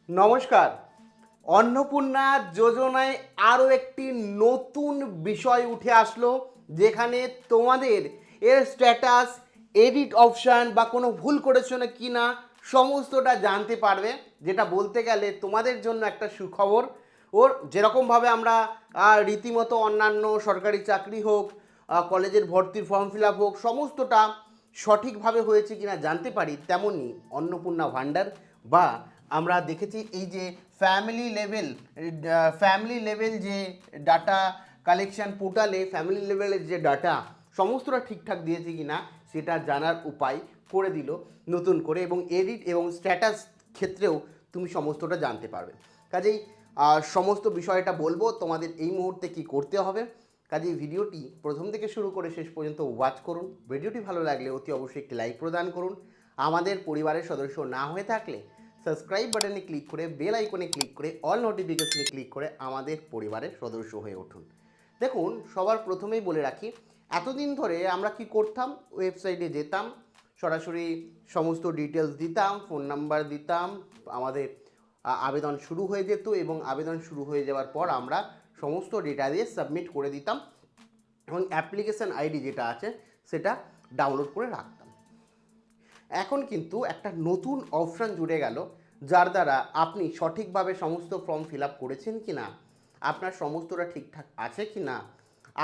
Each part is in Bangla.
নমস্কার। অন্নপূর্ণা যোজনায় আরও একটি নতুন বিষয় উঠে আসলো, যেখানে তোমাদের এর স্ট্যাটাস, এডিট অপশান বা কোনো ভুল করেছো না কি না সমস্তটা জানতে পারবে। যেটা বলতে গেলে তোমাদের জন্য একটা সুখবর। ওর যেরকমভাবে আমরা রীতিমতো অন্যান্য সরকারি চাকরি হোক, কলেজের ভর্তির ফর্ম ফিল আপ হোক, সমস্তটা সঠিকভাবে হয়েছে কিনা জানতে পারি, তেমনই অন্নপূর্ণা ভাণ্ডার বা আমরা দেখেছি এই যে ফ্যামিলি লেভেল যে ডাটা কালেকশন পোর্টালে ফ্যামিলি লেভেলের যে ডাটা সমস্তটা ঠিকঠাক দিয়েছে কিনা সেটা জানার উপায় করে দিল নতুন করে, এবং এডিট এবং স্ট্যাটাস ক্ষেত্রেও তুমি সমস্তটা জানতে পারবে। কাজেই সমস্ত বিষয়টা বলবো তোমাদের এই মুহূর্তে কি করতে হবে। কাজেই ভিডিওটি প্রথম থেকে শুরু করে শেষ পর্যন্ত ওয়াচ করুন। ভিডিওটি ভালো লাগলে অতি অবশ্যই একটি লাইক প্রদান করুন। আমাদের পরিবারের সদস্য না হয়ে থাকলে সাবস্ক্রাইব বাটনে ক্লিক করে বেল আইকনে ক্লিক করে অল নোটিফিকেশনে ক্লিক করে আমাদের পরিবারের সদস্য হয়ে উঠুন। দেখুন, সবার প্রথমেই বলে রাখি, এতদিন ধরে আমরা কি করতাম, ওয়েবসাইটে যেতাম, সরাসরি সমস্ত ডিটেলস দিতাম, ফোন নাম্বার দিতাম, আমাদের আবেদন শুরু হয়ে যেত এবং আবেদন শুরু হয়ে যাওয়ার পর আমরা সমস্ত ডেটা দিয়ে সাবমিট করে দিতাম এবং অ্যাপ্লিকেশান আইডি যেটা আছে সেটা ডাউনলোড করে রাখতাম। এখন কিন্তু একটা নতুন অপশান জুড়ে গেল, যার দ্বারা আপনি সঠিকভাবে সমস্ত ফর্ম ফিল আপ করেছেন কি না, আপনার সমস্তটা ঠিকঠাক আছে কি না,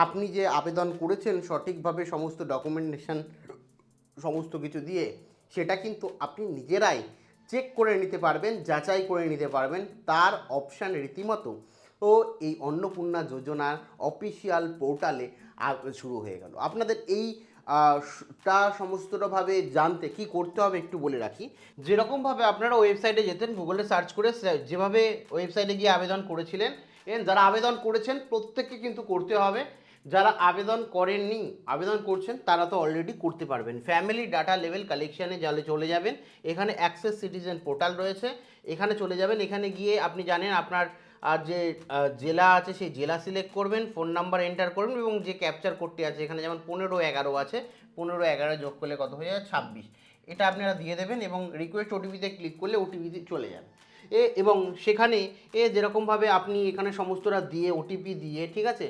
আপনি যে আবেদন করেছেন সঠিকভাবে সমস্ত ডকুমেন্টেশন সমস্ত কিছু দিয়ে, সেটা কিন্তু আপনি নিজেরাই চেক করে নিতে পারবেন, যাচাই করে নিতে পারবেন। তার অপশান রীতিমতো তো এই অন্নপূর্ণা যোজনার অফিসিয়াল পোর্টালে শুরু হয়ে গেল। আপনাদের এই টা সমস্তভাবে জানতে কি করতে হবে একটু বলে রাখি। যেরকমভাবে আপনারা ওয়েবসাইটে যেতেন, গুগলে সার্চ করে যেভাবে ওয়েবসাইটে গিয়ে আবেদন করেছিলেন, যারা আবেদন করেছেন প্রত্যেককে কিন্তু করতে হবে। যারা আবেদন করেননি, আবেদন করছেন, তারা তো অলরেডি করতে পারবেন। ফ্যামিলি ডাটা লেভেল কালেকশানে চলে যাবেন, এখানে অ্যাক্সেস সিটিজেন পোর্টাল রয়েছে, এখানে চলে যাবেন। এখানে গিয়ে আপনি জানেন আপনার আর যে জেলা আছে সেই জেলা সিলেক্ট করবেন, ফোন নাম্বার এন্টার করবেন এবং যে ক্যাপচার কোডটি আছে, এখানে যেমন 1511 আছে, 1511 যোগ করলে কত হয়ে যাবে 26, এটা আপনারা দিয়ে দেবেন এবং রিকোয়েস্ট ওটিপিতে ক্লিক করলে ওটিপিতে চলে যাবে। এবং সেখানে যেরকমভাবে আপনি এখানে সমস্তটা দিয়ে ওটিপি দিয়ে, ঠিক আছে,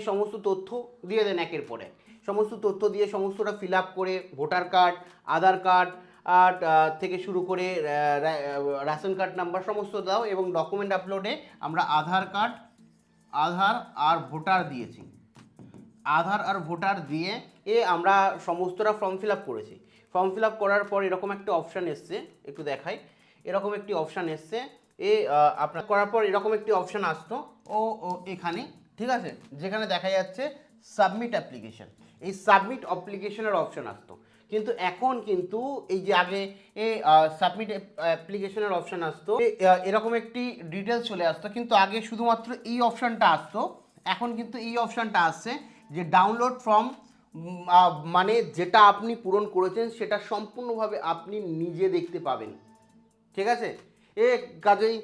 সমস্ত তথ্য দিয়ে দেন একের পর এক। সমস্ত তথ্য দিয়ে সমস্তটা ফিল আপ করে ভোটার কার্ড, আধার কার্ড থেকে শুরু করে রেশন কার্ড নাম্বার সমস্ত দাও এবং ডকুমেন্ট আপলোডে আমরা আধার আর ভোটার দিয়েছি। আধার আর ভোটার দিয়ে আমরা সমস্তটা ফর্ম ফিল আপ করেছি। ফর্ম ফিল আপ করার পর এরকম একটা অপশান এসছে, একটু দেখাই। এরকম একটি অপশান এসছে, আপনার করার পর এরকম একটি অপশান আসতো ও এখানে, ঠিক আছে, যেখানে দেখা যাচ্ছে সাবমিট অ্যাপ্লিকেশান। এই সাবমিট অ্যাপ্লিকেশনের অপশান আসতো, কিন্তু এখন কিন্তু এই যে আগে সাবমিট অ্যাপ্লিকেশনের অপশান আসতো, এরকম একটি ডিটেলস চলে আসতো, কিন্তু আগে শুধুমাত্র এই অপশানটা আসতো। এখন কিন্তু এই অপশানটা আসছে যে ডাউনলোড ফর্ম, মানে যেটা আপনি পূরণ করেছেন সেটা সম্পূর্ণভাবে আপনি নিজে দেখতে পাবেন, ঠিক আছে। কাজেই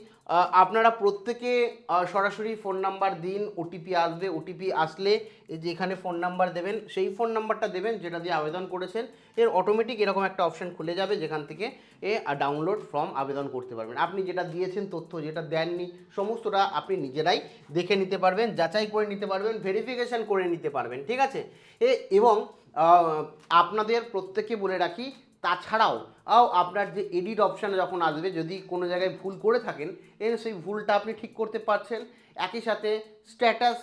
আপনারা প্রত্যেকে সরাসরি ফোন নাম্বার দিন, ওটিপি আসবে, ওটিপি আসলে এই যে এখানে ফোন নাম্বার দেবেন, সেই ফোন নাম্বারটা দেবেন যেটা দিয়ে আবেদন করেছেন। অটোমেটিক এরকম একটা অপশান খুলে যাবে যেখান থেকে ডাউনলোড ফর্ম আবেদন করতে পারবেন। আপনি যেটা দিয়েছেন তথ্য, যেটা দেননি, সমস্তটা আপনি নিজেরাই দেখে নিতে পারবেন, যাচাই করে নিতে পারবেন, ভেরিফিকেশান করে নিতে পারবেন, ঠিক আছে। এবং আপনাদের প্রত্যেককে বলে রাখি, তাছাড়াও আপনার যে এডিট অপশান যখন আসবে, যদি কোনো জায়গায় ভুল করে থাকেন সেই ভুলটা আপনি ঠিক করতে পারছেন। একই সাথে স্ট্যাটাস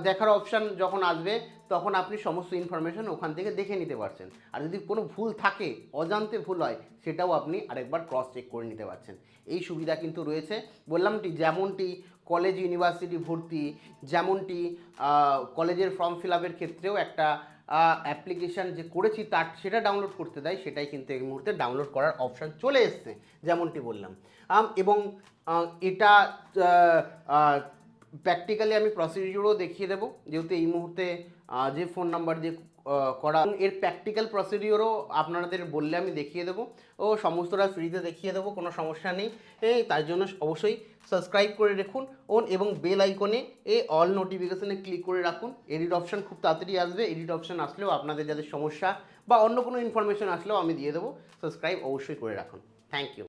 দেখার অপশান যখন আসবে তখন আপনি সমস্ত ইনফরমেশন ওখান থেকে দেখে নিতে পারছেন। আর যদি কোনো ভুল থাকে, অজান্তে ভুল হয়, সেটাও আপনি আরেকবার ক্রস চেক করে নিতে পারছেন। এই সুবিধা কিন্তু রয়েছে। বললামটি, যেমনটি কলেজ ইউনিভার্সিটি ভর্তি, যেমনটি কলেজের ফর্ম ফিল আপের ক্ষেত্রেও একটা অ্যাপ্লিকেশান যে করেছি তার সেটা ডাউনলোড করতে দেয়, সেটাই কিন্তু এই মুহূর্তে ডাউনলোড করার অপশান চলে এসছে, যেমনটি বললাম। এবং এটা প্র্যাকটিক্যালি আমি প্রসিডিওরও দেখিয়ে দেবো, যেহেতু এই মুহূর্তে যে ফোন নাম্বার দিয়ে করা, এর প্র্যাকটিক্যাল প্রসিডিওরও আপনাদের বললে আমি দেখিয়ে দেবো, সমস্তটা ফ্রিতে দেখিয়ে দেবো, কোনো সমস্যা নেই। তার জন্য অবশ্যই সাবস্ক্রাইব করে রাখুন এবং বেল আইকনে অল নোটিফিকেশানে ক্লিক করে রাখুন। এডিট অপশান খুব তাড়াতাড়ি আসবে, এডিট অপশান আসলেও আপনাদের যাদের সমস্যা বা অন্য কোনো ইনফরমেশান আসলেও আমি দিয়ে দেবো। সাবস্ক্রাইব অবশ্যই করে রাখুন। Thank you.